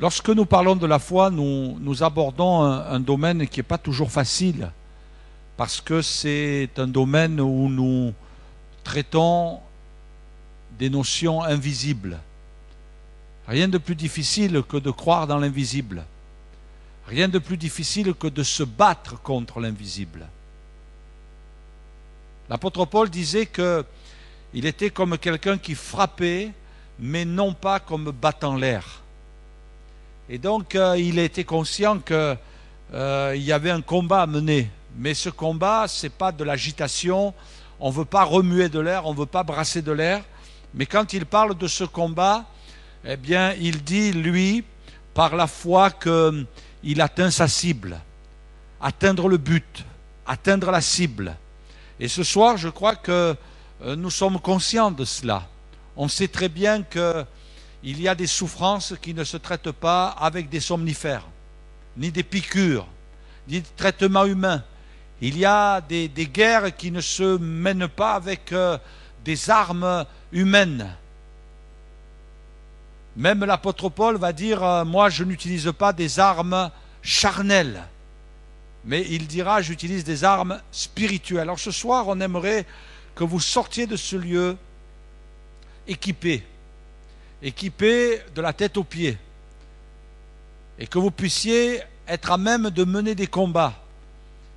Lorsque nous parlons de la foi, nous abordons un domaine qui n'est pas toujours facile, parce que c'est un domaine où nous traitons des notions invisibles. Rien de plus difficile que de croire dans l'invisible. Rien de plus difficile que de se battre contre l'invisible. L'apôtre Paul disait qu'il était comme quelqu'un qui frappait, mais non pas comme battant l'air. Et donc il était conscient qu'il y avait un combat à mener. Mais ce combat, ce n'est pas de l'agitation, on ne veut pas remuer de l'air, on ne veut pas brasser de l'air. Mais quand il parle de ce combat, eh bien, il dit, lui, par la foi, qu'il atteint sa cible, atteindre le but, atteindre la cible. Et ce soir, je crois que nous sommes conscients de cela. On sait très bien qu'il y a des souffrances qui ne se traitent pas avec des somnifères, ni des piqûres, ni des traitements humains. Il y a des guerres qui ne se mènent pas avec des armes humaines. Même l'apôtre Paul va dire, moi je n'utilise pas des armes charnelles, mais il dira, j'utilise des armes spirituelles. Alors ce soir, on aimerait que vous sortiez de ce lieu équipés de la tête aux pieds, et que vous puissiez être à même de mener des combats.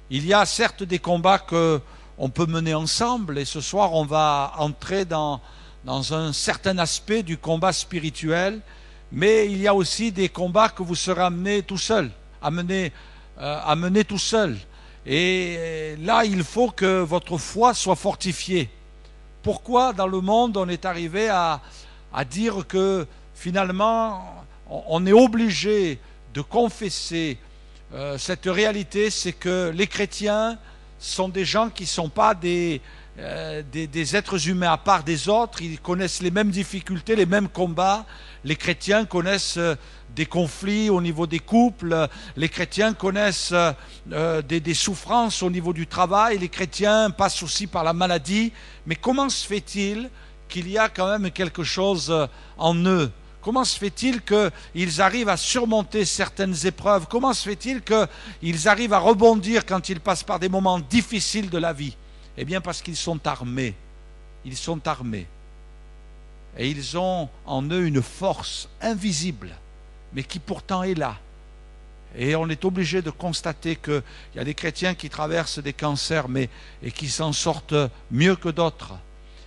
Il y a certes des combats qu'on peut mener ensemble, et ce soir on va entrer dans un certain aspect du combat spirituel, mais il y a aussi des combats que vous serez amenés tout seul, à mener tout seul. Et là, il faut que votre foi soit fortifiée. Pourquoi dans le monde on est arrivé à dire que finalement on est obligé de confesser cette réalité, c'est que les chrétiens sont des gens qui ne sont pas des êtres humains à part des autres. Ils connaissent les mêmes difficultés, les mêmes combats. Les chrétiens connaissent des conflits au niveau des couples, les chrétiens connaissent des souffrances au niveau du travail, les chrétiens passent aussi par la maladie. Mais comment se fait-il qu'il y a quand même quelque chose en eux? Comment se fait-il qu'ils arrivent à surmonter certaines épreuves? Comment se fait-il qu'ils arrivent à rebondir quand ils passent par des moments difficiles de la vie? Eh bien parce qu'ils sont armés. Ils sont armés. Et ils ont en eux une force invisible, mais qui pourtant est là. Et on est obligé de constater qu'il y a des chrétiens qui traversent des cancers, et qui s'en sortent mieux que d'autres.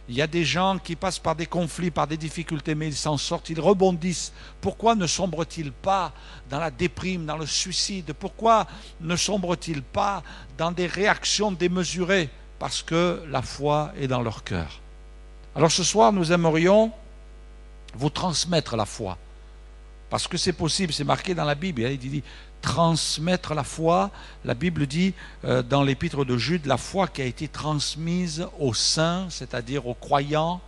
Il y a des gens qui passent par des conflits, par des difficultés, mais ils s'en sortent, ils rebondissent. Pourquoi ne sombrent-ils pas dans la déprime, dans le suicide? Pourquoi ne sombrent-ils pas dans des réactions démesurées? Parce que la foi est dans leur cœur. Alors ce soir, nous aimerions vous transmettre la foi. Parce que c'est possible, c'est marqué dans la Bible. Il dit transmettre la foi. La Bible dit dans l'épître de Jude, la foi qui a été transmise aux saints, c'est-à-dire aux croyants,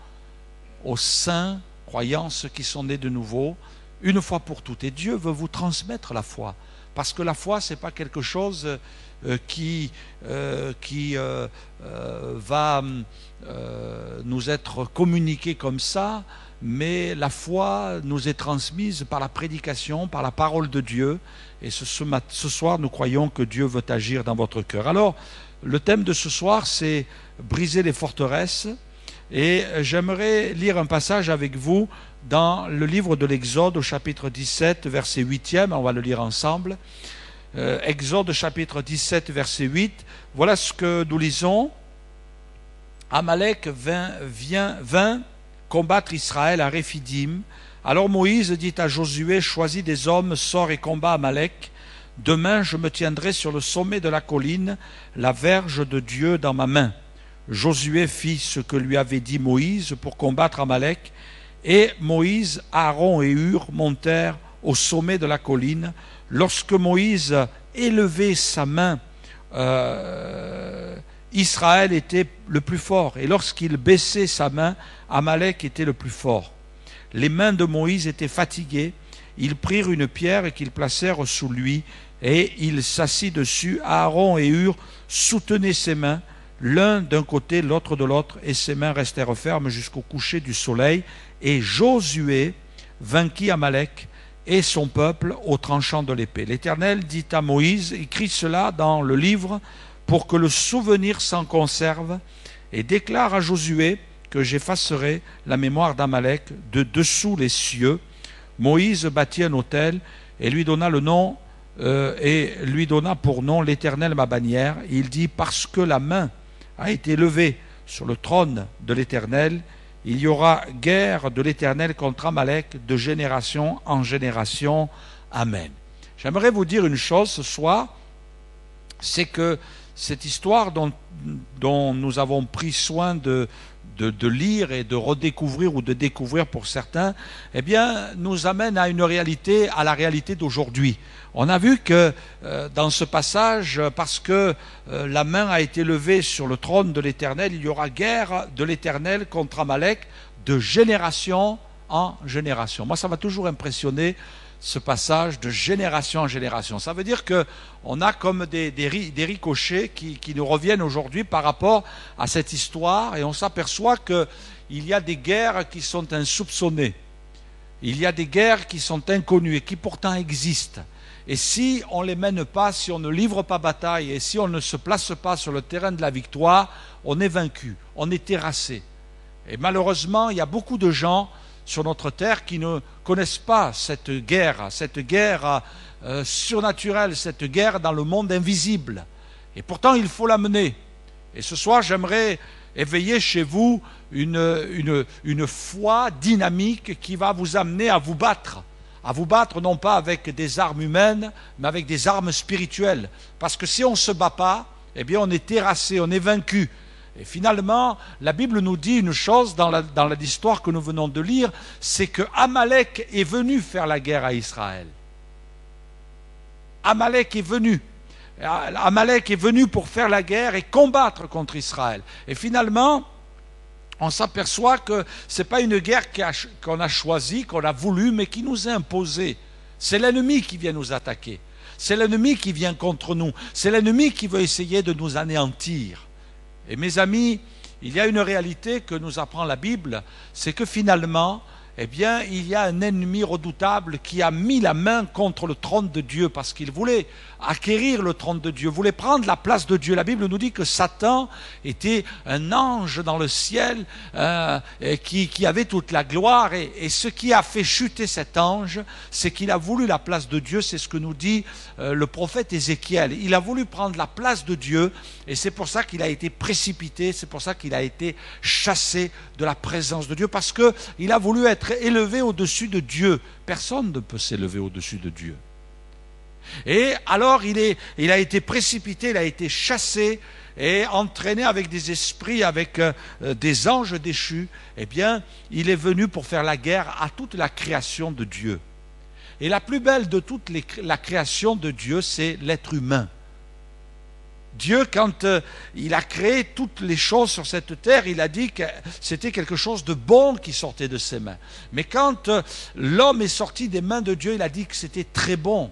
ceux qui sont nés de nouveau, une fois pour toutes. Et Dieu veut vous transmettre la foi. Parce que la foi, ce n'est pas quelque chose qui va nous être communiqué comme ça, mais la foi nous est transmise par la prédication, par la parole de Dieu. Et ce soir, nous croyons que Dieu veut agir dans votre cœur. Alors, le thème de ce soir, c'est briser les forteresses. Et j'aimerais lire un passage avec vous dans le livre de l'Exode, au chapitre 17, verset 8e. On va le lire ensemble. Exode, chapitre 17, verset 8. Voilà ce que nous lisons. Amalek vint combattre Israël à Réphidim. Alors Moïse dit à Josué, choisis des hommes, sors et combat Amalek. Demain, je me tiendrai sur le sommet de la colline, la verge de Dieu dans ma main. Josué fit ce que lui avait dit Moïse pour combattre Amalek. Et Moïse, Aaron et Hur montèrent au sommet de la colline. Lorsque Moïse élevait sa main, Israël était le plus fort. Et lorsqu'il baissait sa main, Amalek était le plus fort. Les mains de Moïse étaient fatiguées. Ils prirent une pierre et qu'ils placèrent sous lui, et il s'assit dessus. Aaron et Hur soutenaient ses mains, l'un d'un côté, l'autre de l'autre, et ses mains restèrent fermes jusqu'au coucher du soleil. Et Josué vainquit Amalek, et son peuple au tranchant de l'épée. L'Éternel dit à Moïse, écris cela dans le livre pour que le souvenir s'en conserve, et déclare à Josué que j'effacerai la mémoire d'Amalek de dessous les cieux. Moïse bâtit un autel et lui donna le nom et lui donna pour nom l'Éternel ma bannière. Et il dit, parce que la main a été levée sur le trône de l'Éternel, il y aura guerre de l'Éternel contre Amalek de génération en génération. Amen. J'aimerais vous dire une chose ce soir, c'est que cette histoire dont nous avons pris soin de lire et de redécouvrir ou de découvrir pour certains, eh bien, nous amène à une réalité, à la réalité d'aujourd'hui. On a vu que dans ce passage, parce que la main a été levée sur le trône de l'Éternel, il y aura guerre de l'Éternel contre Amalek de génération en génération. Moi, ça m'a toujours impressionné, ce passage de génération en génération. Ça veut dire qu'on a comme des ricochets qui nous reviennent aujourd'hui par rapport à cette histoire, et on s'aperçoit qu'il y a des guerres qui sont insoupçonnées. Il y a des guerres qui sont inconnues et qui pourtant existent. Et si on ne les mène pas, si on ne livre pas bataille et si on ne se place pas sur le terrain de la victoire, on est vaincu, on est terrassé. Et malheureusement, il y a beaucoup de gens sur notre terre qui ne connaissent pas cette guerre surnaturelle, cette guerre dans le monde invisible. Et pourtant, il faut la mener. Et ce soir, j'aimerais éveiller chez vous une foi dynamique qui va vous amener à vous battre non pas avec des armes humaines, mais avec des armes spirituelles. Parce que si on ne se bat pas, eh bien on est terrassé, on est vaincu. Et finalement, la Bible nous dit une chose dans l'histoire que nous venons de lire, c'est que Amalek est venu faire la guerre à Israël. Amalek est venu. Amalek est venu pour faire la guerre et combattre contre Israël. Et finalement, on s'aperçoit que ce n'est pas une guerre qu'on a choisie, qu'on a voulu, mais qui nous est imposée. C'est l'ennemi qui vient nous attaquer. C'est l'ennemi qui vient contre nous. C'est l'ennemi qui veut essayer de nous anéantir. Et mes amis, il y a une réalité que nous apprend la Bible, c'est que finalement, eh bien, il y a un ennemi redoutable qui a mis la main contre le trône de Dieu parce qu'il voulait acquérir le trône de Dieu, voulait prendre la place de Dieu. La Bible nous dit que Satan était un ange dans le ciel qui avait toute la gloire et ce qui a fait chuter cet ange, c'est qu'il a voulu la place de Dieu, c'est ce que nous dit le prophète Ézéchiel. Il a voulu prendre la place de Dieu et c'est pour ça qu'il a été précipité, c'est pour ça qu'il a été chassé de la présence de Dieu parce qu'il a voulu être élevé au-dessus de Dieu. Personne ne peut s'élever au-dessus de Dieu. Et alors il a été précipité, il a été chassé et entraîné avec des esprits, avec des anges déchus. Eh bien, il est venu pour faire la guerre à toute la création de Dieu. Et la plus belle de toute la création de Dieu, c'est l'être humain. Dieu, quand il a créé toutes les choses sur cette terre, il a dit que c'était quelque chose de bon qui sortait de ses mains. Mais quand l'homme est sorti des mains de Dieu, il a dit que c'était très bon.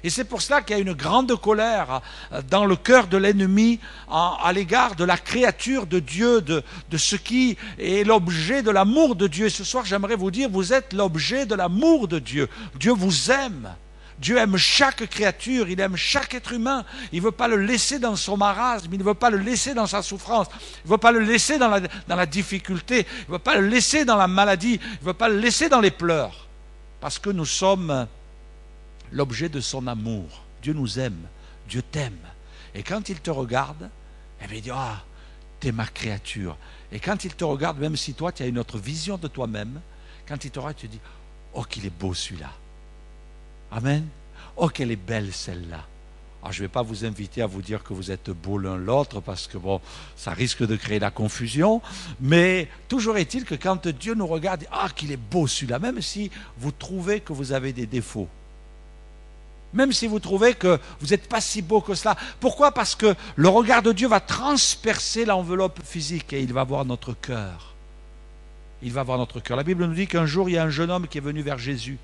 Et c'est pour cela qu'il y a une grande colère dans le cœur de l'ennemi à l'égard de la créature de Dieu, de ce qui est l'objet de l'amour de Dieu. Et ce soir, j'aimerais vous dire, vous êtes l'objet de l'amour de Dieu. Dieu vous aime. Dieu aime chaque créature, il aime chaque être humain. Il ne veut pas le laisser dans son marasme, il ne veut pas le laisser dans sa souffrance, il ne veut pas le laisser dans la difficulté, il ne veut pas le laisser dans la maladie, il ne veut pas le laisser dans les pleurs. Parce que nous sommes l'objet de son amour. Dieu nous aime, Dieu t'aime. Et quand il te regarde, eh bien, il dit, ah, t'es ma créature. Et quand il te regarde, même si toi, tu as une autre vision de toi-même, quand il te regarde, tu te dis, oh, qu'il est beau celui-là. Amen. Oh, qu'elle est belle celle-là. Alors, je ne vais pas vous inviter à vous dire que vous êtes beaux l'un l'autre parce que bon, ça risque de créer la confusion. Mais toujours est-il que quand Dieu nous regarde, il dit, ah, qu'il est beau celui-là, même si vous trouvez que vous avez des défauts. Même si vous trouvez que vous n'êtes pas si beau que cela. Pourquoi? Parce que le regard de Dieu va transpercer l'enveloppe physique et il va voir notre cœur. Il va voir notre cœur. La Bible nous dit qu'un jour, il y a un jeune homme qui est venu vers Jésus.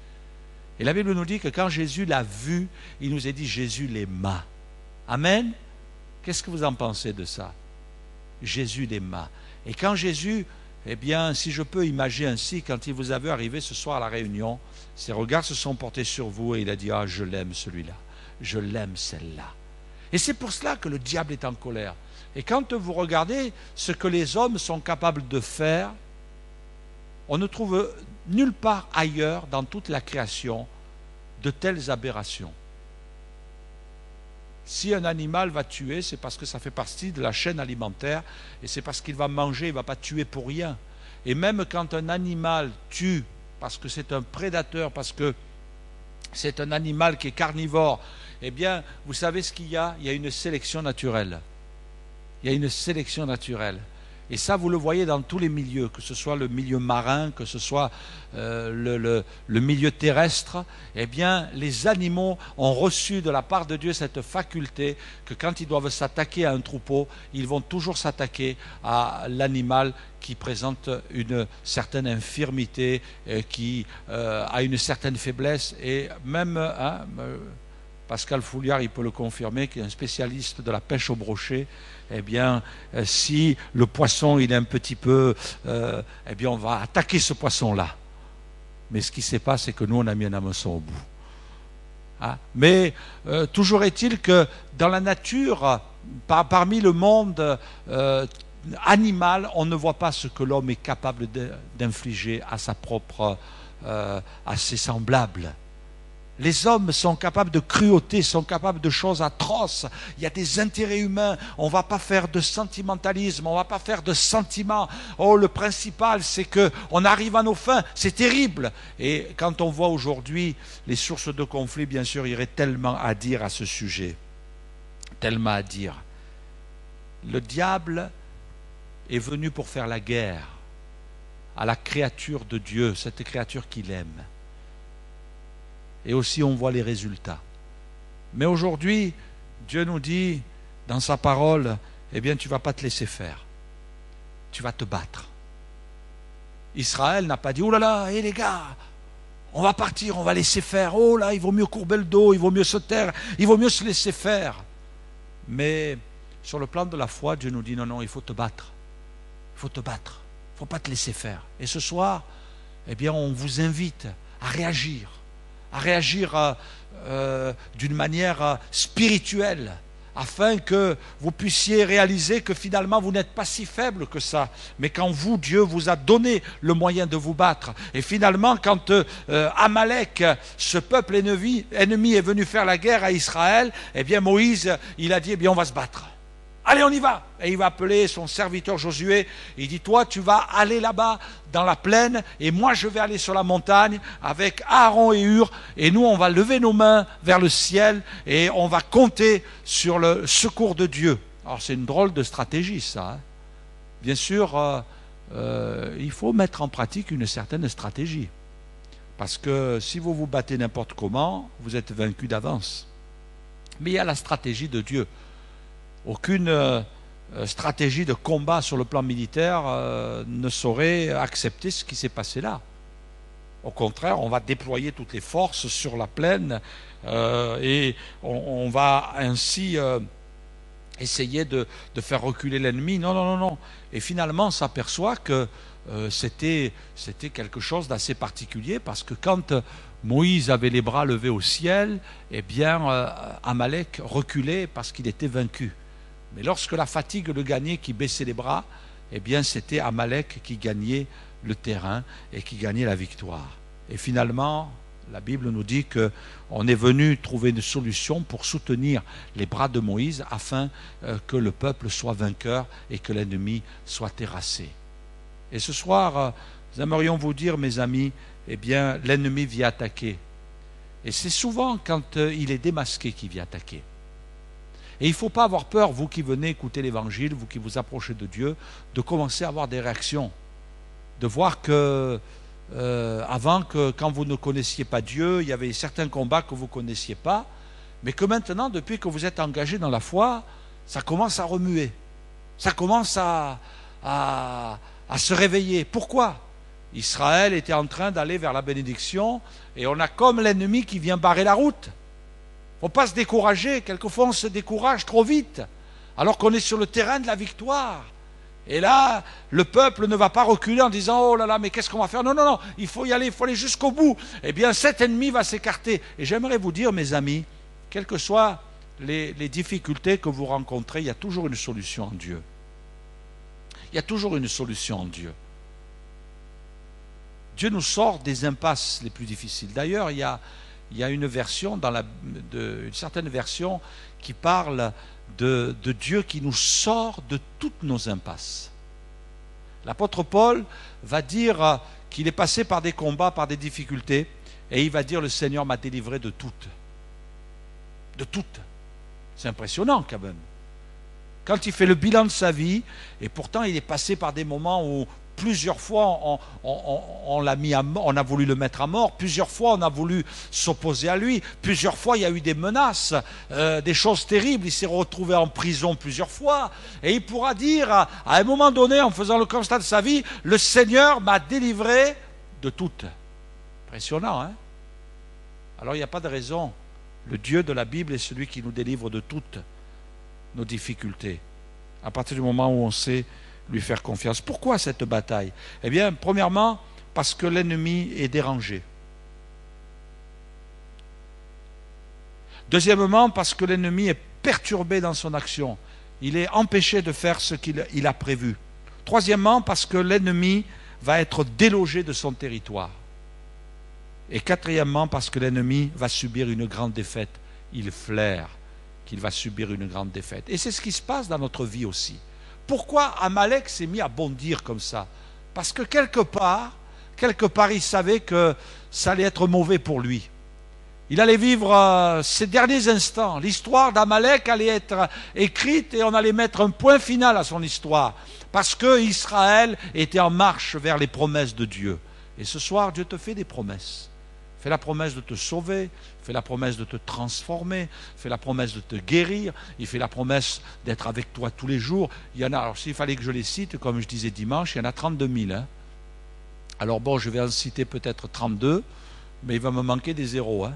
Et la Bible nous dit que quand Jésus l'a vu, il nous a dit Jésus l'aima. Amen. Qu'est-ce que vous en pensez de ça? Jésus l'aima. Et quand Jésus Eh bien, si je peux imaginer ainsi, quand il vous avait arrivé ce soir à la réunion, ses regards se sont portés sur vous et il a dit, ah, je l'aime celui-là, je l'aime celle-là. Et c'est pour cela que le diable est en colère. Et quand vous regardez ce que les hommes sont capables de faire, on ne trouve nulle part ailleurs dans toute la création de telles aberrations. Si un animal va tuer, c'est parce que ça fait partie de la chaîne alimentaire et c'est parce qu'il va manger, il ne va pas tuer pour rien. Et même quand un animal tue parce que c'est un prédateur, parce que c'est un animal qui est carnivore, eh bien, vous savez ce qu'il y a? Il y a une sélection naturelle. Il y a une sélection naturelle. Et ça, vous le voyez dans tous les milieux, que ce soit le milieu marin, que ce soit le milieu terrestre. Eh bien, les animaux ont reçu de la part de Dieu cette faculté que quand ils doivent s'attaquer à un troupeau, ils vont toujours s'attaquer à l'animal qui présente une certaine infirmité, qui a une certaine faiblesse. Et même, Pascal Fouliard, il peut le confirmer, qui est un spécialiste de la pêche au brochet, eh bien, si le poisson il est un petit peu, eh bien, on va attaquer ce poisson-là. Mais ce qui se passe, c'est que nous, on a mis un hameçon au bout. Hein? Mais toujours est-il que dans la nature, parmi le monde animal, on ne voit pas ce que l'homme est capable d'infliger à sa propre, à ses semblables. Les hommes sont capables de cruauté, sont capables de choses atroces. Il y a des intérêts humains. On ne va pas faire de sentimentalisme, on ne va pas faire de sentiments. Oh, le principal, c'est qu'on arrive à nos fins. C'est terrible. Et quand on voit aujourd'hui les sources de conflit, bien sûr, il y aurait tellement à dire à ce sujet. Tellement à dire. Le diable est venu pour faire la guerre à la créature de Dieu, cette créature qu'il aime. Et aussi on voit les résultats. Mais aujourd'hui, Dieu nous dit dans sa parole, eh bien tu ne vas pas te laisser faire. Tu vas te battre. Israël n'a pas dit, oh là là, hé les gars, on va partir, on va laisser faire. Oh là, il vaut mieux courber le dos, il vaut mieux se taire, il vaut mieux se laisser faire. Mais sur le plan de la foi, Dieu nous dit, non, non, il faut te battre. Il faut te battre. Il ne faut pas te laisser faire. Et ce soir, eh bien on vous invite à réagir d'une manière spirituelle, afin que vous puissiez réaliser que finalement vous n'êtes pas si faible que ça, mais qu'en vous, Dieu vous a donné le moyen de vous battre. Et finalement, quand Amalek, ce peuple ennemi, est venu faire la guerre à Israël, eh bien Moïse, il a dit, eh bien on va se battre. Allez, on y va. Et il va appeler son serviteur Josué. Il dit, toi, tu vas aller là-bas dans la plaine et moi, je vais aller sur la montagne avec Aaron et Hur. Et nous, on va lever nos mains vers le ciel et on va compter sur le secours de Dieu. Alors, c'est une drôle de stratégie, ça. Hein. Bien sûr, il faut mettre en pratique une certaine stratégie. Parce que si vous vous battez n'importe comment, vous êtes vaincu d'avance. Mais il y a la stratégie de Dieu. Aucune stratégie de combat sur le plan militaire ne saurait accepter ce qui s'est passé là. Au contraire, on va déployer toutes les forces sur la plaine et on va ainsi essayer de faire reculer l'ennemi. Non, non, non, non. Et finalement, on s'aperçoit que c'était quelque chose d'assez particulier parce que quand Moïse avait les bras levés au ciel, eh bien, Amalek reculait parce qu'il était vaincu. Mais lorsque la fatigue le gagnait, qui baissait les bras, eh bien c'était Amalek qui gagnait le terrain et qui gagnait la victoire. Et finalement, la Bible nous dit qu'on est venu trouver une solution pour soutenir les bras de Moïse afin que le peuple soit vainqueur et que l'ennemi soit terrassé. Et ce soir, nous aimerions vous dire, mes amis, eh bien l'ennemi vient attaquer. Et c'est souvent quand il est démasqué qu'il vient attaquer. Et il ne faut pas avoir peur, vous qui venez écouter l'Évangile, vous qui vous approchez de Dieu, de commencer à avoir des réactions. De voir que, avant, quand vous ne connaissiez pas Dieu, il y avait certains combats que vous ne connaissiez pas, mais que maintenant, depuis que vous êtes engagé dans la foi, ça commence à remuer. Ça commence à se réveiller. Pourquoi ? Israël était en train d'aller vers la bénédiction, et on a comme l'ennemi qui vient barrer la route. Il ne faut pas se décourager. Quelquefois, on se décourage trop vite, alors qu'on est sur le terrain de la victoire. Et là, le peuple ne va pas reculer en disant « Oh là là, mais qu'est-ce qu'on va faire ?» Non, non, non, il faut y aller, il faut aller jusqu'au bout. Eh bien, cet ennemi va s'écarter. Et j'aimerais vous dire, mes amis, quelles que soient les difficultés que vous rencontrez, il y a toujours une solution en Dieu. Il y a toujours une solution en Dieu. Dieu nous sort des impasses les plus difficiles. D'ailleurs, il y a une version, une certaine version, qui parle de Dieu qui nous sort de toutes nos impasses. L'apôtre Paul va dire qu'il est passé par des combats, par des difficultés, et il va dire « Le Seigneur m'a délivré de toutes. » De toutes. C'est impressionnant quand même. Quand il fait le bilan de sa vie, et pourtant il est passé par des moments où plusieurs fois on l'a mis on a voulu le mettre à mort, plusieurs fois on a voulu s'opposer à lui, plusieurs fois il y a eu des menaces, des choses terribles, il s'est retrouvé en prison plusieurs fois, et il pourra dire à un moment donné, en faisant le constat de sa vie, le Seigneur m'a délivré de toutes. Impressionnant, hein? Alors il n'y a pas de raison. Le Dieu de la Bible est celui qui nous délivre de toutes nos difficultés, à partir du moment où on sait lui faire confiance. Pourquoi cette bataille? Eh bien, premièrement, parce que l'ennemi est dérangé. Deuxièmement, parce que l'ennemi est perturbé dans son action. Il est empêché de faire ce qu'il a prévu. Troisièmement, parce que l'ennemi va être délogé de son territoire. Et quatrièmement, parce que l'ennemi va subir une grande défaite. Il flaire qu'il va subir une grande défaite. Et c'est ce qui se passe dans notre vie aussi. Pourquoi Amalek s'est mis à bondir comme ça? Parce que quelque part, il savait que ça allait être mauvais pour lui. Il allait vivre ses derniers instants. L'histoire d'Amalek allait être écrite et on allait mettre un point final à son histoire. Parce que Israël était en marche vers les promesses de Dieu. Et ce soir, Dieu te fait des promesses. Il fait la promesse de te sauver, il fait la promesse de te transformer, il fait la promesse de te guérir, il fait la promesse d'être avec toi tous les jours. Il y en a, alors s'il fallait que je les cite, comme je disais dimanche, il y en a 32 000. Hein. Alors bon, je vais en citer peut-être 32, mais il va me manquer des zéros. Hein.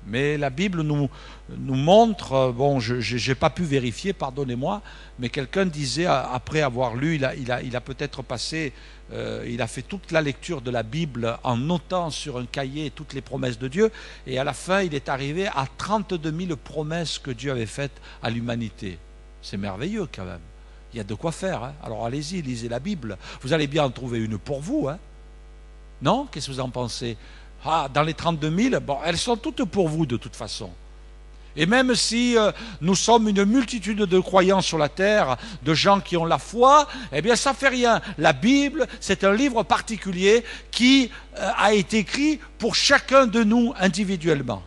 Mais la Bible nous montre, bon, je n'ai pas pu vérifier, pardonnez-moi, mais quelqu'un disait, après avoir lu, il a peut-être passé, il a fait toute la lecture de la Bible en notant sur un cahier toutes les promesses de Dieu, et à la fin, il est arrivé à 32 000 promesses que Dieu avait faites à l'humanité. C'est merveilleux quand même. Il y a de quoi faire. Hein. Alors allez-y, lisez la Bible. Vous allez bien en trouver une pour vous. Hein. Non? Qu'est-ce que vous en pensez? Ah, dans les 32 000, bon, elles sont toutes pour vous de toute façon. Et même si nous sommes une multitude de croyants sur la terre, de gens qui ont la foi, eh bien ça ne fait rien. La Bible, c'est un livre particulier qui a été écrit pour chacun de nous individuellement.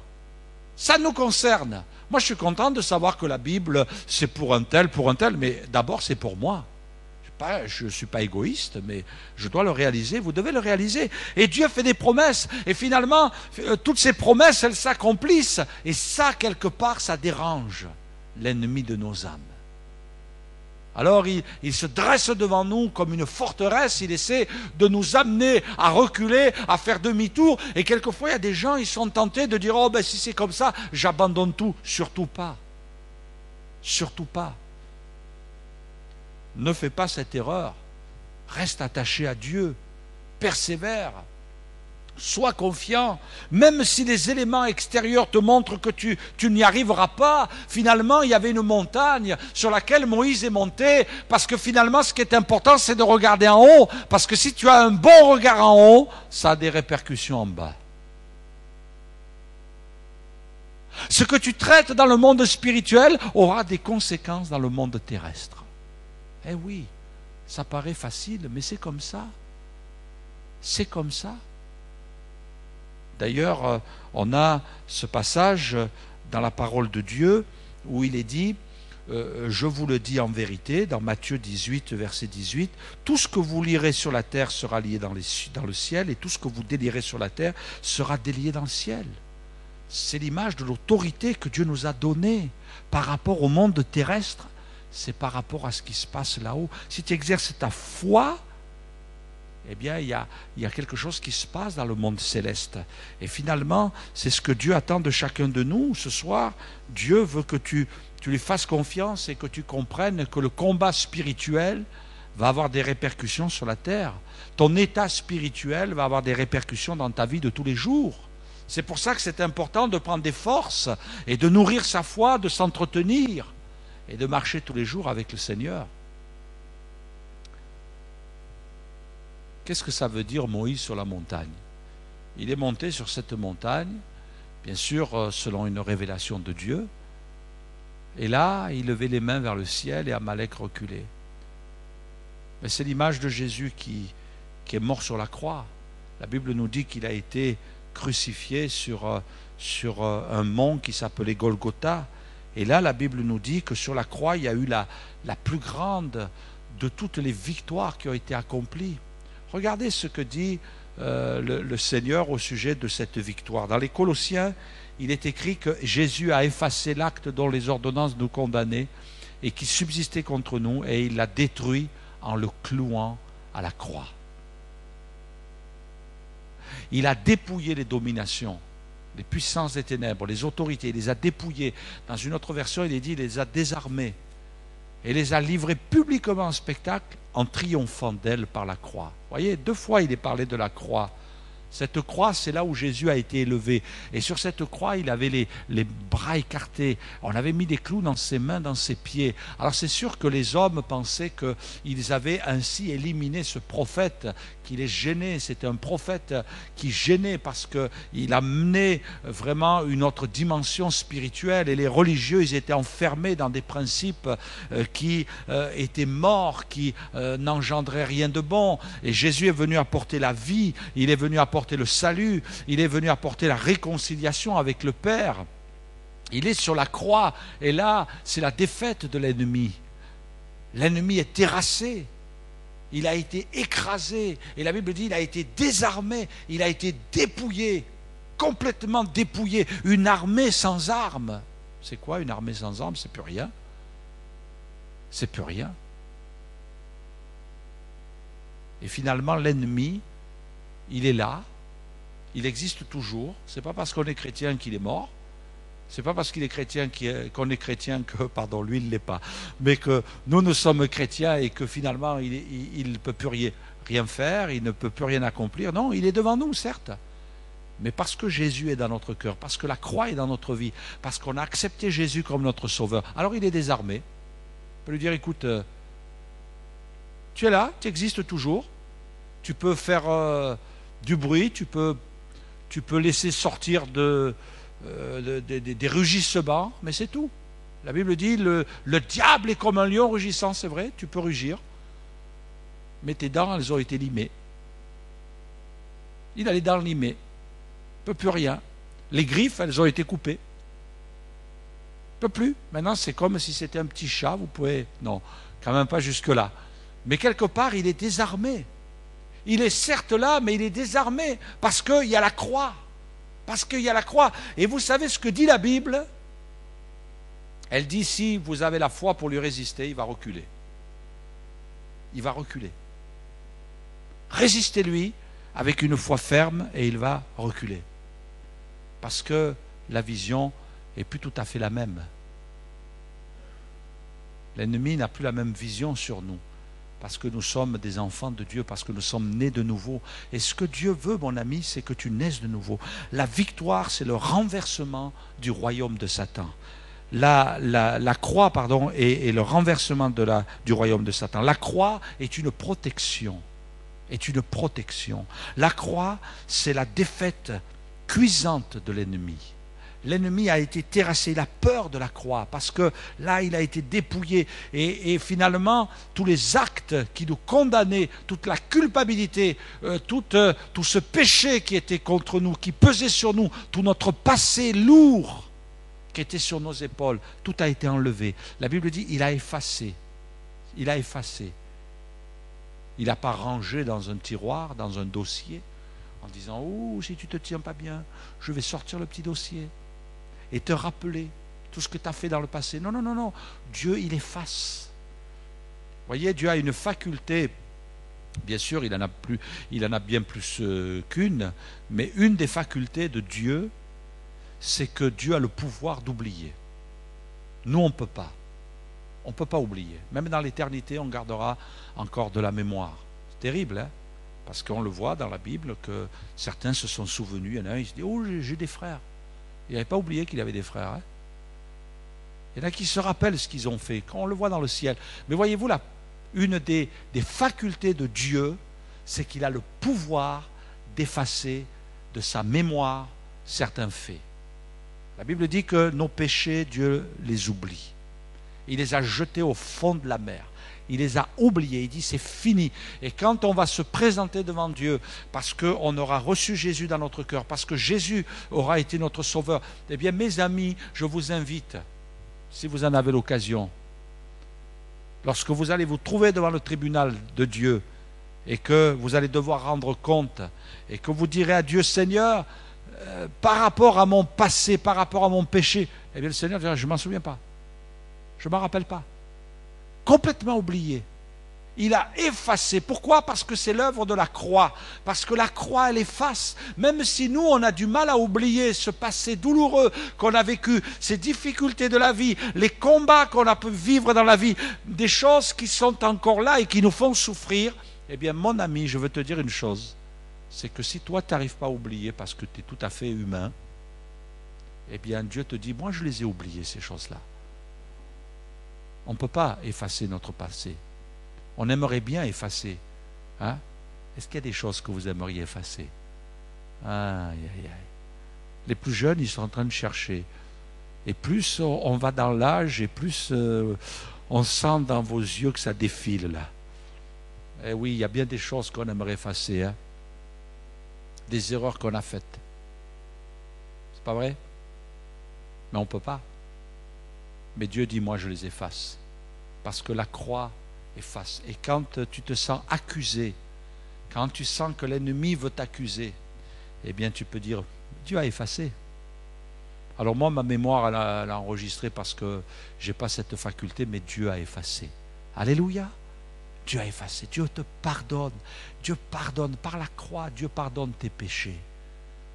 Ça nous concerne. Moi je suis content de savoir que la Bible, c'est pour un tel, mais d'abord c'est pour moi. Je ne suis pas égoïste, mais je dois le réaliser, vous devez le réaliser. Et Dieu fait des promesses, et finalement, toutes ces promesses, elles s'accomplissent. Et ça, quelque part, ça dérange l'ennemi de nos âmes. Alors, il se dresse devant nous comme une forteresse, il essaie de nous amener à reculer, à faire demi-tour. Et quelquefois, il y a des gens, ils sont tentés de dire « Oh, ben si c'est comme ça, j'abandonne tout. » Surtout pas. Surtout pas. Ne fais pas cette erreur. Reste attaché à Dieu. Persévère. Sois confiant. Même si les éléments extérieurs te montrent que tu n'y arriveras pas, finalement, il y avait une montagne sur laquelle Moïse est monté, parce que finalement, ce qui est important, c'est de regarder en haut, parce que si tu as un bon regard en haut, ça a des répercussions en bas. Ce que tu traites dans le monde spirituel aura des conséquences dans le monde terrestre. Eh oui, ça paraît facile, mais c'est comme ça. C'est comme ça. D'ailleurs, on a ce passage dans la parole de Dieu où il est dit, je vous le dis en vérité, dans Matthieu 18, verset 18, tout ce que vous lierez sur la terre sera lié dans le ciel, et tout ce que vous délierez sur la terre sera délié dans le ciel. C'est l'image de l'autorité que Dieu nous a donnée par rapport au monde terrestre. C'est par rapport à ce qui se passe là-haut. Si tu exerces ta foi, eh bien, il y a quelque chose qui se passe dans le monde céleste. Et finalement, c'est ce que Dieu attend de chacun de nous ce soir. Dieu veut que tu tu lui fasses confiance et que tu comprennes que le combat spirituel va avoir des répercussions sur la terre. Ton état spirituel va avoir des répercussions dans ta vie de tous les jours. C'est pour ça que c'est important de prendre des forces et de nourrir sa foi, de s'entretenir et de marcher tous les jours avec le Seigneur. Qu'est-ce que ça veut dire Moïse sur la montagne? Il est monté sur cette montagne, bien sûr selon une révélation de Dieu, et là il levait les mains vers le ciel et Amalek reculait. Mais c'est l'image de Jésus qui est mort sur la croix. La Bible nous dit qu'il a été crucifié sur un mont qui s'appelait Golgotha. Et là, la Bible nous dit que sur la croix, il y a eu la plus grande de toutes les victoires qui ont été accomplies. Regardez ce que dit le Seigneur au sujet de cette victoire. Dans les Colossiens, il est écrit que Jésus a effacé l'acte dont les ordonnances nous condamnaient et qui subsistait contre nous, et il l'a détruit en le clouant à la croix. Il a dépouillé les dominations, les puissances des ténèbres, les autorités, il les a dépouillées. Dans une autre version, il est dit, il les a désarmées et les a livrées publiquement en spectacle en triomphant d'elles par la croix. Vous voyez, 2 fois il est parlé de la croix. Cette croix, c'est là où Jésus a été élevé. Et sur cette croix, il avait les bras écartés. On avait mis des clous dans ses mains, dans ses pieds. Alors c'est sûr que les hommes pensaient qu'ils avaient ainsi éliminé ce prophète qui les gênait. C'était un prophète qui gênait parce qu'il amenait vraiment une autre dimension spirituelle. Et les religieux, ils étaient enfermés dans des principes qui étaient morts, qui n'engendraient rien de bon. Et Jésus est venu apporter la vie, il est venu apporter le salut, il est venu apporter la réconciliation avec le Père. Il est sur la croix, et là, c'est la défaite de l'ennemi. L'ennemi est terrassé, il a été écrasé, et la Bible dit il a été désarmé, il a été dépouillé, complètement dépouillé. Une armée sans armes, c'est quoi une armée sans armes? C'est plus rien. C'est plus rien. Et finalement, l'ennemi, il est là, il existe toujours. C'est pas parce qu'on est chrétien qu'il est mort. C'est pas parce qu'il est chrétien qu'on est chrétien que, pardon, lui il ne l'est pas, mais que nous sommes chrétiens et que finalement il ne peut plus rien faire, il ne peut plus rien accomplir. Non, il est devant nous, certes. Mais parce que Jésus est dans notre cœur, parce que la croix est dans notre vie, parce qu'on a accepté Jésus comme notre sauveur, alors il est désarmé. On peut lui dire, écoute, tu es là, tu existes toujours, tu peux faire du bruit, tu peux laisser sortir des rugissements, mais c'est tout. La Bible dit, le diable est comme un lion rugissant, c'est vrai, tu peux rugir, mais tes dents, elles ont été limées. Il a les dents limées, il ne peut plus rien. Les griffes, elles ont été coupées. Il ne peut plus. Maintenant, c'est comme si c'était un petit chat, vous pouvez... Non, quand même pas jusque-là. Mais quelque part, il est désarmé. Il est certes là, mais il est désarmé, parce qu'il y a la croix. Parce qu'il y a la croix. Et vous savez ce que dit la Bible? Elle dit, si vous avez la foi pour lui résister, il va reculer. Il va reculer. Résistez-lui avec une foi ferme et il va reculer. Parce que la vision n'est plus tout à fait la même. L'ennemi n'a plus la même vision sur nous. Parce que nous sommes des enfants de Dieu, parce que nous sommes nés de nouveau. Et ce que Dieu veut, mon ami, c'est que tu naisses de nouveau. La victoire, c'est le renversement du royaume de Satan. La croix, pardon, est le renversement du royaume de Satan. La croix est une protection. Est une protection. La croix, c'est la défaite cuisante de l'ennemi. L'ennemi a été terrassé, il a peur de la croix, parce que là, il a été dépouillé. Et finalement, tous les actes qui nous condamnaient, toute la culpabilité, tout ce péché qui était contre nous, qui pesait sur nous, tout notre passé lourd qui était sur nos épaules, tout a été enlevé. La Bible dit, il a effacé. Il a effacé. Il n'a pas rangé dans un tiroir, dans un dossier, en disant, oh, si tu ne te tiens pas bien, je vais sortir le petit dossier et te rappeler tout ce que tu as fait dans le passé. Non, non, non, non. Dieu, il efface. Vous voyez, Dieu a une faculté, bien sûr, il en a bien plus qu'une, mais une des facultés de Dieu, c'est que Dieu a le pouvoir d'oublier. Nous, on ne peut pas. On ne peut pas oublier. Même dans l'éternité, on gardera encore de la mémoire. C'est terrible, hein? Parce qu'on le voit dans la Bible que certains se sont souvenus. Il y en a un, il se dit, oh, j'ai des frères. Il n'avait pas oublié qu'il avait des frères. Hein? Il y en a qui se rappellent ce qu'ils ont fait, quand on le voit dans le ciel. Mais voyez-vous, là, une des facultés de Dieu, c'est qu'il a le pouvoir d'effacer de sa mémoire certains faits. La Bible dit que nos péchés, Dieu les oublie. Il les a jetés au fond de la mer. Il les a oubliés. Il dit c'est fini. Et quand on va se présenter devant Dieu, parce qu'on aura reçu Jésus dans notre cœur, parce que Jésus aura été notre sauveur, eh bien mes amis, je vous invite, si vous en avez l'occasion, lorsque vous allez vous trouver devant le tribunal de Dieu, et que vous allez devoir rendre compte, et que vous direz à Dieu, Seigneur, par rapport à mon passé, par rapport à mon péché, eh bien le Seigneur dira, je ne m'en souviens pas. Je ne m'en rappelle pas. Complètement oublié. Il a effacé. Pourquoi? Parce que c'est l'œuvre de la croix. Parce que la croix, elle efface. Même si nous, on a du mal à oublier ce passé douloureux qu'on a vécu, ces difficultés de la vie, les combats qu'on a pu vivre dans la vie, des choses qui sont encore là et qui nous font souffrir, eh bien, mon ami, je veux te dire une chose. C'est que si toi, tu n'arrives pas à oublier parce que tu es tout à fait humain, eh bien, Dieu te dit, moi, je les ai oubliées, ces choses-là. On ne peut pas effacer notre passé. On aimerait bien effacer. Hein? Est-ce qu'il y a des choses que vous aimeriez effacer? Aïe, aïe, aïe. Les plus jeunes, ils sont en train de chercher. Et plus on va dans l'âge, et plus on sent dans vos yeux que ça défile là. Eh oui, il y a bien des choses qu'on aimerait effacer. Hein? Des erreurs qu'on a faites. C'est pas vrai? Mais on ne peut pas. Mais Dieu dit, moi je les efface. Parce que la croix efface. Et quand tu te sens accusé, quand tu sens que l'ennemi veut t'accuser, eh bien tu peux dire, Dieu a effacé. Alors moi, ma mémoire, elle a enregistré parce que je n'ai pas cette faculté, mais Dieu a effacé. Alléluia. Dieu a effacé. Dieu te pardonne. Dieu pardonne par la croix. Dieu pardonne tes péchés.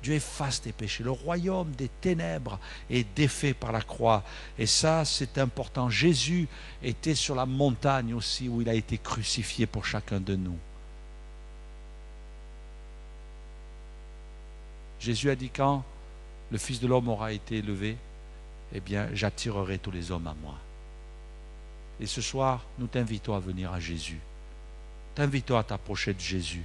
Dieu efface tes péchés. Le royaume des ténèbres est défait par la croix. Et ça, c'est important. Jésus était sur la montagne aussi où il a été crucifié pour chacun de nous. Jésus a dit, quand le Fils de l'homme aura été élevé, eh bien, j'attirerai tous les hommes à moi. Et ce soir, nous t'invitons à venir à Jésus. T'invitons à t'approcher de Jésus.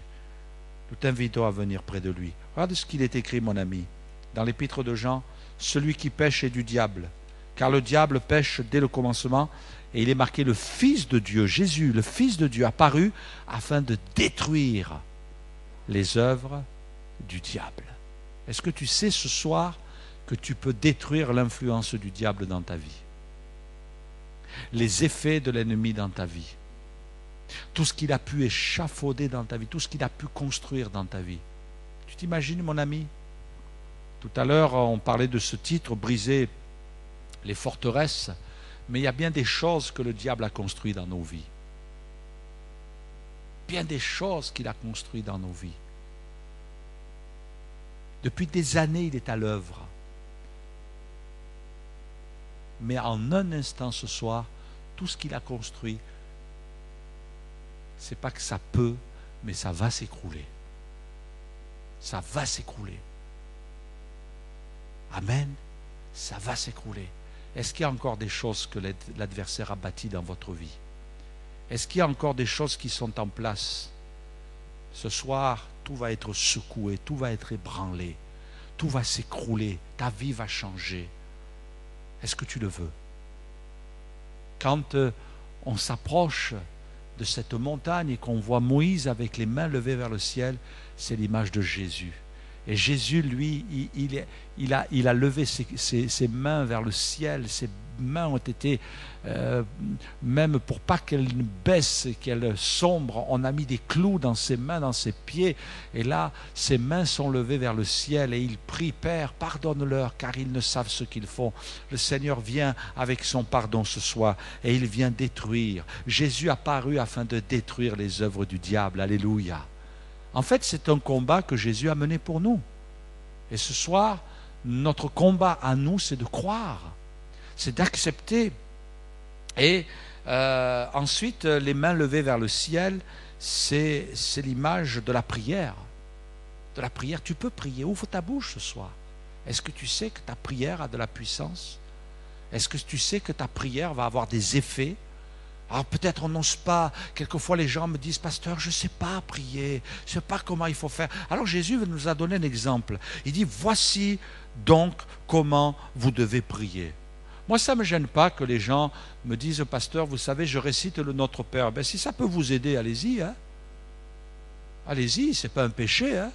Nous t'invitons à venir près de lui. Regarde ce qu'il est écrit, mon ami, dans l'épître de Jean, celui qui pêche est du diable, car le diable pêche dès le commencement, et il est marqué le Fils de Dieu, Jésus, le Fils de Dieu, apparu afin de détruire les œuvres du diable. Est-ce que tu sais ce soir que tu peux détruire l'influence du diable dans ta vie? Les effets de l'ennemi dans ta vie? Tout ce qu'il a pu échafauder dans ta vie, tout ce qu'il a pu construire dans ta vie. Tu t'imagines, mon ami? Tout à l'heure, on parlait de ce titre, briser les forteresses, mais il y a bien des choses que le diable a construites dans nos vies. Bien des choses qu'il a construites dans nos vies. Depuis des années, il est à l'œuvre. Mais en un instant ce soir, tout ce qu'il a construit, c'est pas que ça peut, mais ça va s'écrouler. Ça va s'écrouler. Amen. Ça va s'écrouler. Est-ce qu'il y a encore des choses que l'adversaire a bâties dans votre vie? Est-ce qu'il y a encore des choses qui sont en place? Ce soir, tout va être secoué, tout va être ébranlé, tout va s'écrouler, ta vie va changer. Est-ce que tu le veux? Quand on s'approche de cette montagne et qu'on voit Moïse avec les mains levées vers le ciel, c'est l'image de Jésus. Et Jésus, lui, il a levé ses mains vers le ciel. Ses mains ont été, même pour pas qu'elles baissent et qu'elles sombrent, on a mis des clous dans ses mains, dans ses pieds. Et là, ses mains sont levées vers le ciel et il prie, Père, pardonne-leur car ils ne savent ce qu'ils font. Le Seigneur vient avec son pardon ce soir et il vient détruire. Jésus a paru afin de détruire les œuvres du diable. Alléluia. En fait, c'est un combat que Jésus a mené pour nous. Et ce soir, notre combat à nous, c'est de croire. c'est d'accepter. Et ensuite, les mains levées vers le ciel, c'est l'image de la prière. De la prière, tu peux prier. Ouvre ta bouche ce soir. Est-ce que tu sais que ta prière a de la puissance? Est-ce que tu sais que ta prière va avoir des effets? Alors peut-être on n'ose pas. Quelquefois les gens me disent, pasteur, je ne sais pas prier, je ne sais pas comment il faut faire. Alors Jésus nous a donné un exemple. Il dit, voici donc comment vous devez prier. Moi, ça ne me gêne pas que les gens me disent, pasteur, vous savez, je récite le Notre Père. Ben, si ça peut vous aider, allez-y. Hein. Allez-y, ce n'est pas un péché. Hein.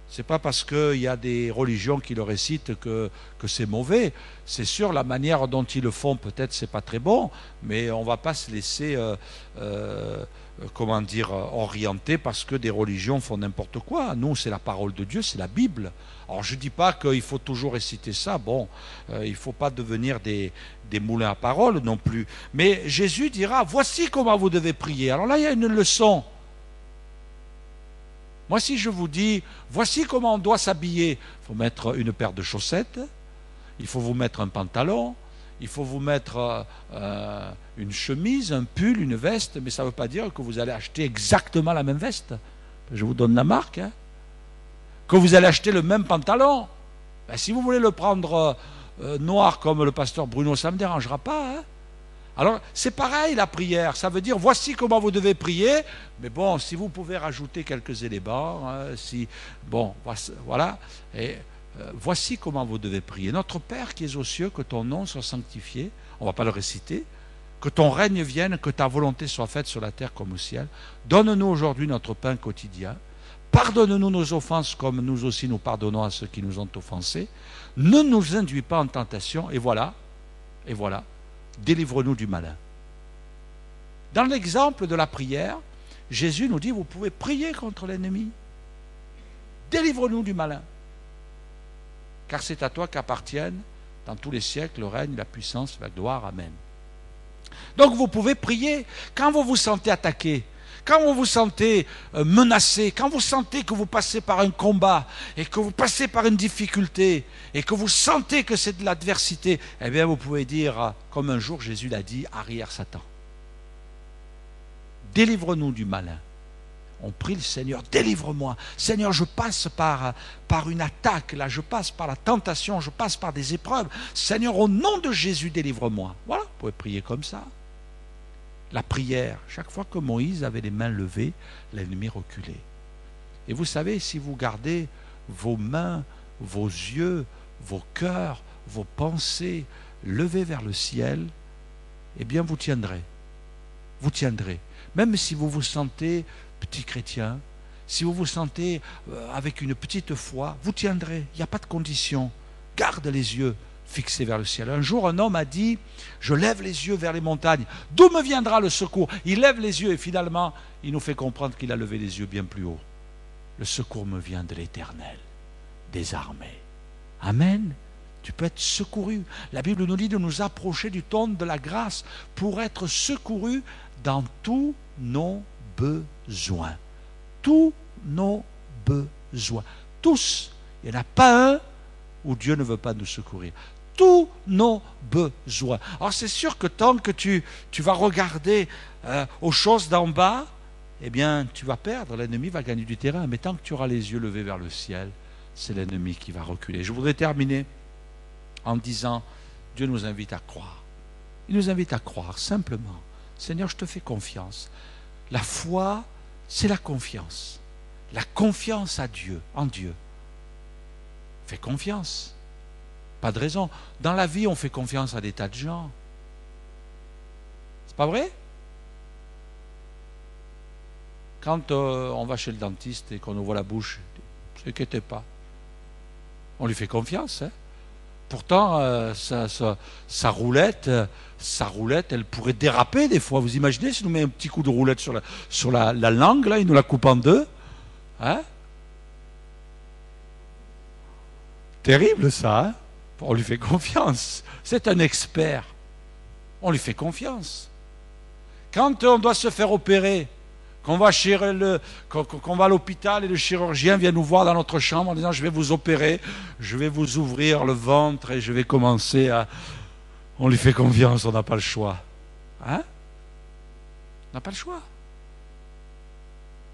Ce n'est pas parce qu'il y a des religions qui le récitent que c'est mauvais. C'est sûr, la manière dont ils le font, peut-être, c'est pas très bon, mais on ne va pas se laisser, orienter parce que des religions font n'importe quoi. Nous, c'est la parole de Dieu, c'est la Bible. Alors, je ne dis pas qu'il faut toujours réciter ça. Bon, il ne faut pas devenir des moulins à parole non plus. Mais Jésus dira, voici comment vous devez prier. Alors là, il y a une leçon. Moi, si je vous dis, voici comment on doit s'habiller, il faut mettre une paire de chaussettes, il faut vous mettre un pantalon, il faut vous mettre une chemise, un pull, une veste, mais ça ne veut pas dire que vous allez acheter exactement la même veste. Je vous donne la marque. Hein. Que vous allez acheter le même pantalon. Ben, si vous voulez le prendre noir comme le pasteur Bruno, ça ne me dérangera pas. Hein. Alors, c'est pareil la prière, ça veut dire voici comment vous devez prier, mais bon, si vous pouvez rajouter quelques éléments, voilà, et voici comment vous devez prier. Notre Père qui es aux cieux, que ton nom soit sanctifié, on ne va pas le réciter, que ton règne vienne, que ta volonté soit faite sur la terre comme au ciel. Donne-nous aujourd'hui notre pain quotidien, pardonne-nous nos offenses comme nous aussi nous pardonnons à ceux qui nous ont offensés, ne nous induis pas en tentation, et voilà, délivre-nous du malin. Dans l'exemple de la prière, Jésus nous dit, vous pouvez prier contre l'ennemi. Délivre-nous du malin. Car c'est à toi qu'appartiennent, dans tous les siècles, le règne, la puissance, la gloire. Amen. Donc vous pouvez prier quand vous vous sentez attaqué, quand vous vous sentez menacé, quand vous sentez que vous passez par un combat et que vous passez par une difficulté et que vous sentez que c'est de l'adversité, eh bien vous pouvez dire, comme un jour Jésus l'a dit, arrière Satan. Délivre-nous du malin. On prie le Seigneur, délivre-moi. Seigneur, je passe par une attaque, là, je passe par la tentation, je passe par des épreuves. Seigneur, au nom de Jésus, délivre-moi. Voilà, vous pouvez prier comme ça. La prière, chaque fois que Moïse avait les mains levées, l'ennemi reculait. Et vous savez, si vous gardez vos mains, vos yeux, vos cœurs, vos pensées levées vers le ciel, eh bien vous tiendrez. Vous tiendrez. Même si vous vous sentez petit chrétien, si vous vous sentez avec une petite foi, vous tiendrez. Il n'y a pas de condition. Garde les yeux fixés vers le ciel. Un jour, un homme a dit, je lève les yeux vers les montagnes. D'où me viendra le secours? Il lève les yeux et finalement, il nous fait comprendre qu'il a levé les yeux bien plus haut. Le secours me vient de l'Éternel, des armées. Amen. Tu peux être secouru. La Bible nous dit de nous approcher du trône de la grâce pour être secouru dans tous nos besoins. Tous nos besoins. Tous. Il n'y en a pas un où Dieu ne veut pas nous secourir. Tous nos besoins. Alors c'est sûr que tant que tu vas regarder aux choses d'en bas, eh bien tu vas perdre, l'ennemi va gagner du terrain. Mais tant que tu auras les yeux levés vers le ciel, c'est l'ennemi qui va reculer. Je voudrais terminer en disant, Dieu nous invite à croire. Il nous invite à croire simplement. Seigneur, je te fais confiance. La foi, c'est la confiance. La confiance à Dieu, en Dieu. Fais confiance. Pas de raison. Dans la vie, on fait confiance à des tas de gens. C'est pas vrai? Quand on va chez le dentiste et qu'on ouvre la bouche, ne vous inquiétez pas. On lui fait confiance. Hein? Pourtant, sa roulette, elle pourrait déraper des fois. Vous imaginez si on nous met un petit coup de roulette sur la langue, là, il nous la coupe en deux. Hein? Terrible ça, hein? On lui fait confiance. C'est un expert. On lui fait confiance. Quand on doit se faire opérer, qu'on va à l'hôpital et le chirurgien vient nous voir dans notre chambre en disant je vais vous opérer, je vais vous ouvrir le ventre et je vais commencer à... On lui fait confiance, on n'a pas le choix. Hein? On n'a pas le choix.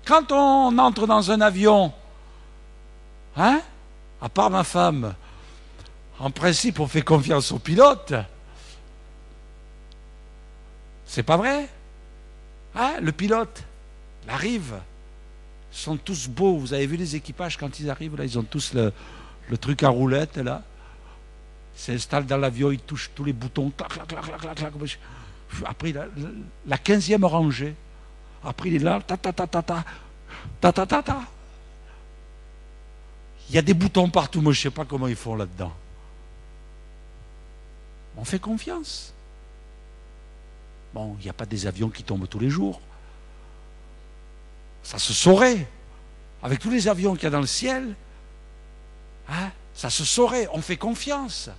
Quand on entre dans un avion, hein? À part ma femme, en principe, on fait confiance au pilote. C'est pas vrai? Hein? Le pilote, il arrive. Ils sont tous beaux. Vous avez vu les équipages quand ils arrivent là, ils ont tous le truc à roulette là. Ils s'installent dans l'avion, ils touchent tous les boutons. Clac, clac, clac, clac, clac, clac. Après la 15e rangée. Après il est là, ta ta ta ta ta ta ta ta ta. Il y a des boutons partout, moi je ne sais pas comment ils font là-dedans. On fait confiance. Bon, il n'y a pas des avions qui tombent tous les jours. Ça se saurait. Avec tous les avions qu'il y a dans le ciel, hein, ça se saurait. On fait confiance.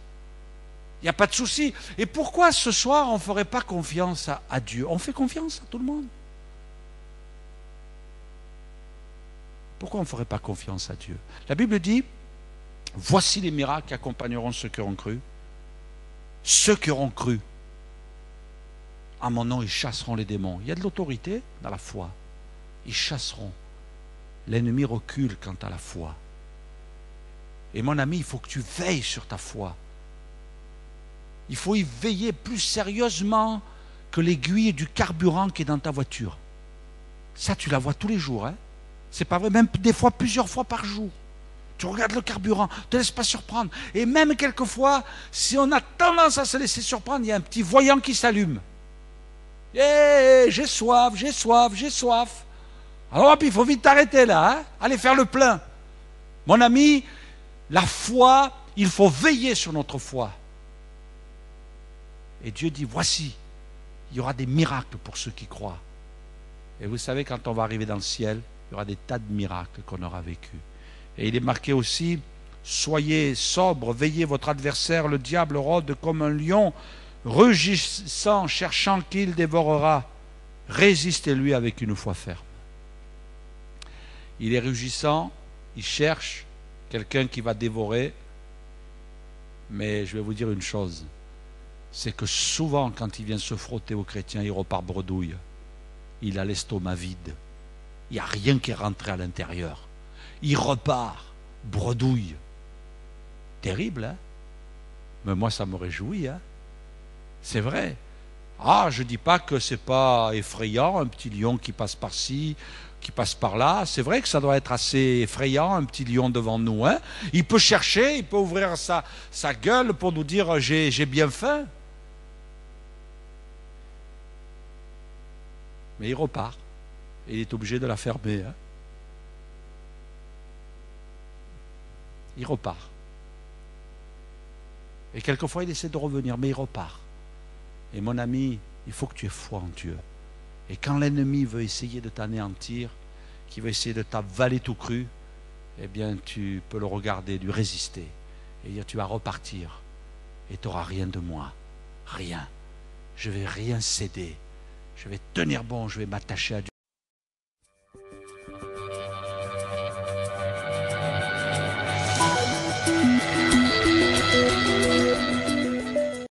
Il n'y a pas de souci. Et pourquoi ce soir on ne ferait pas confiance à Dieu? On fait confiance à tout le monde. Pourquoi on ne ferait pas confiance à Dieu? La Bible dit, voici les miracles qui accompagneront ceux qui auront cru. Ceux qui auront cru. À mon nom, ils chasseront les démons. Il y a de l'autorité dans la foi. Ils chasseront. L'ennemi recule quant à la foi. Et mon ami, il faut que tu veilles sur ta foi. Il faut y veiller plus sérieusement que l'aiguille du carburant qui est dans ta voiture. Ça, tu la vois tous les jours. Hein? C'est pas vrai, même des fois, plusieurs fois par jour. Tu regardes le carburant, ne te laisse pas surprendre. Et même quelquefois, si on a tendance à se laisser surprendre, il y a un petit voyant qui s'allume. J'ai soif, j'ai soif, j'ai soif. Alors il faut vite t'arrêter là, hein? Allez faire le plein. Mon ami, la foi, il faut veiller sur notre foi. Et Dieu dit, voici, il y aura des miracles pour ceux qui croient. Et vous savez, quand on va arriver dans le ciel, il y aura des tas de miracles qu'on aura vécus. Et il est marqué aussi, soyez sobres, veillez, votre adversaire, le diable, rôde comme un lion, rugissant, cherchant qui il dévorera. Résistez-lui avec une foi ferme. Il est rugissant, il cherche quelqu'un qui va dévorer. Mais je vais vous dire une chose, c'est que souvent quand il vient se frotter aux chrétiens, il repart bredouille. Il a l'estomac vide. Il n'y a rien qui est rentré à l'intérieur. Il repart bredouille. Terrible, hein? Mais moi, ça me réjouit, hein? C'est vrai. Ah, je ne dis pas que ce n'est pas effrayant, un petit lion qui passe par-ci, qui passe par-là. C'est vrai que ça doit être assez effrayant, un petit lion devant nous. Hein? Il peut chercher, il peut ouvrir sa gueule pour nous dire « j'ai bien faim ». Mais il repart. Et il est obligé de la fermer. Hein? Il repart. Et quelquefois, il essaie de revenir, mais il repart. Et mon ami, il faut que tu aies foi en Dieu. Et quand l'ennemi veut essayer de t'anéantir, qui veut essayer de t'avaler tout cru, eh bien, tu peux le regarder, lui résister. Et dire, tu vas repartir. Et tu n'auras rien de moi. Rien. Je ne vais rien céder. Je vais tenir bon, je vais m'attacher à Dieu.